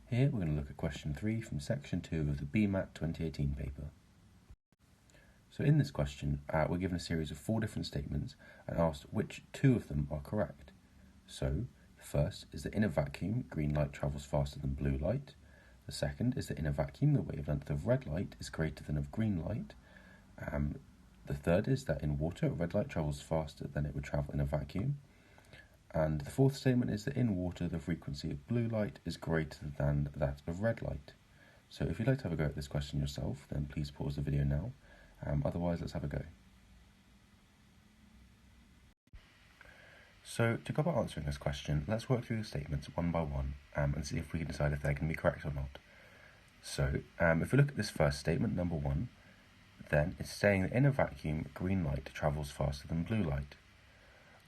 Here we're going to look at question 3 from section 2 of the BMAT 2018 paper. So in this question, we're given a series of 4 different statements and asked which 2 of them are correct. So the first is that in a vacuum, green light travels faster than blue light. The second is that in a vacuum, the wavelength of red light is greater than of green light. The third is that in water, red light travels faster than it would travel in a vacuum. And the fourth statement is that in water, the frequency of blue light is greater than that of red light. So if you'd like to have a go at this question yourself, then please pause the video now. Otherwise, let's have a go. So to go about answering this question, let's work through the statements one by one and see if we can decide if they're going to be correct or not. So if we look at this first statement, number 1, then it's saying that in a vacuum, green light travels faster than blue light.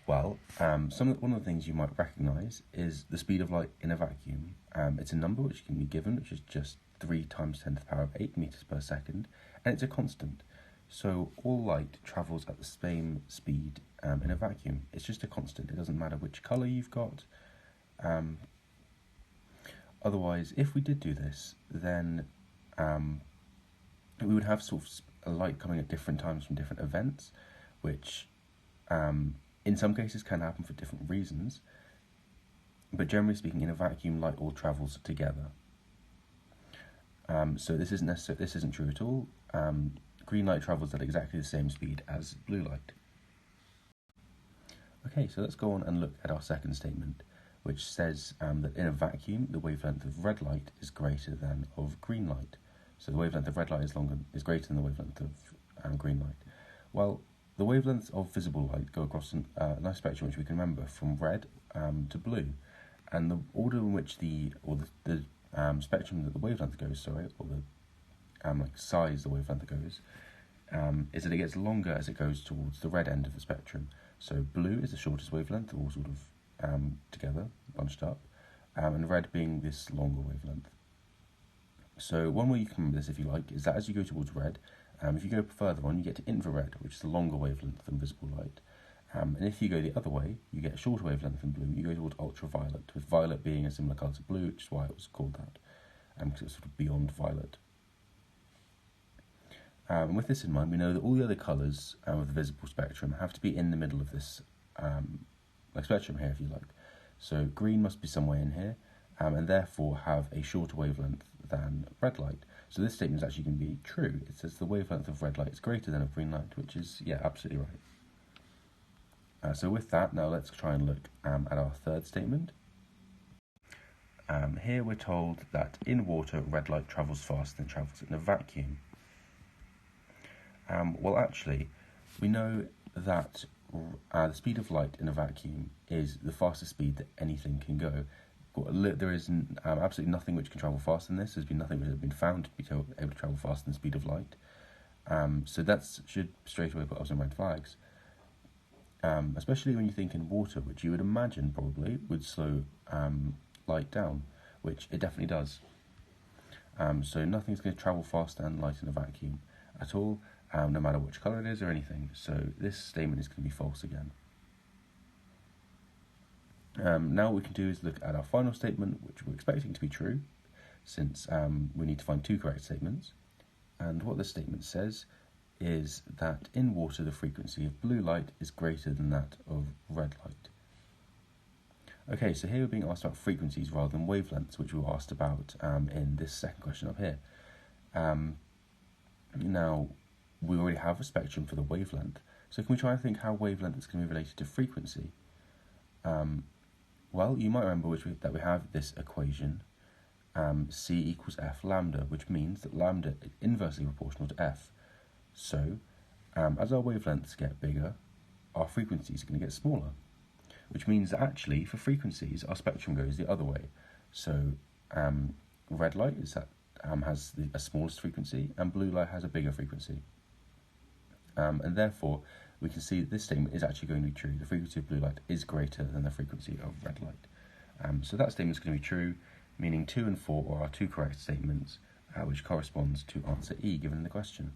Well, one of the things you might recognise is the speed of light in a vacuum. It's a number which can be given, which is just 3 times 10 to the power of 8 metres per second, and it's a constant. So all light travels at the same speed in a vacuum. It's just a constant. It doesn't matter which colour you've got. Otherwise, if we did do this, then we would have sort of a light coming at different times from different events, which in some cases can happen for different reasons, but generally speaking, in a vacuum, light all travels together. So this isn't true at all. Green light travels at exactly the same speed as blue light. Okay, so let's go on and look at our second statement, which says that in a vacuum, the wavelength of red light is greater than of green light. So the wavelength of red light is greater than the wavelength of green light. Well, the wavelengths of visible light go across a nice spectrum which we can remember from red to blue, and the order in which the spectrum that the wavelength goes, or the size the wavelength goes, is that it gets longer as it goes towards the red end of the spectrum. So blue is the shortest wavelength, all sort of together, bunched up, and red being this longer wavelength. So one way you can remember this, if you like, is that as you go towards red, if you go further on, you get to infrared, which is a longer wavelength than visible light. And if you go the other way, you get a shorter wavelength than blue. You go towards ultraviolet, with violet being a similar colour to blue, which is why it was called that, because it's sort of beyond violet. And with this in mind, we know that all the other colours of the visible spectrum have to be in the middle of this spectrum here, if you like. So green must be somewhere in here, and therefore have a shorter wavelength than red light. So this statement is actually going to be true. It says the wavelength of red light is greater than of green light, which is, yeah, absolutely right. So with that, now let's try and look at our third statement. Here we're told that in water, red light travels faster than travels in a vacuum. Well, actually, we know that the speed of light in a vacuum is the fastest speed that anything can go. There is absolutely nothing which can travel faster than this. There's been nothing which has been found to be able to travel faster than the speed of light. So that should straight away put us on red flags. Especially when you think in water, which you would imagine probably would slow light down, which it definitely does. So nothing's going to travel faster than light in a vacuum at all, no matter which colour it is or anything. So this statement is going to be false again. Now what we can do is look at our final statement, which we're expecting to be true, since we need to find 2 correct statements. And what this statement says is that in water the frequency of blue light is greater than that of red light. Okay, so here we're being asked about frequencies rather than wavelengths, which we were asked about in this second question up here. Now, we already have a spectrum for the wavelength, so can we try and think how wavelength is going to be related to frequency? Well, you might remember that we have this equation, C equals F lambda, which means that lambda is inversely proportional to F. So, as our wavelengths get bigger, our frequencies are going to get smaller, which means that actually, for frequencies, our spectrum goes the other way. So, red light has a smallest frequency, and blue light has a bigger frequency. And therefore, we can see that this statement is actually going to be true. The frequency of blue light is greater than the frequency of red light. So that statement is going to be true, meaning 2 and 4 are our 2 correct statements, which corresponds to answer E given in the question.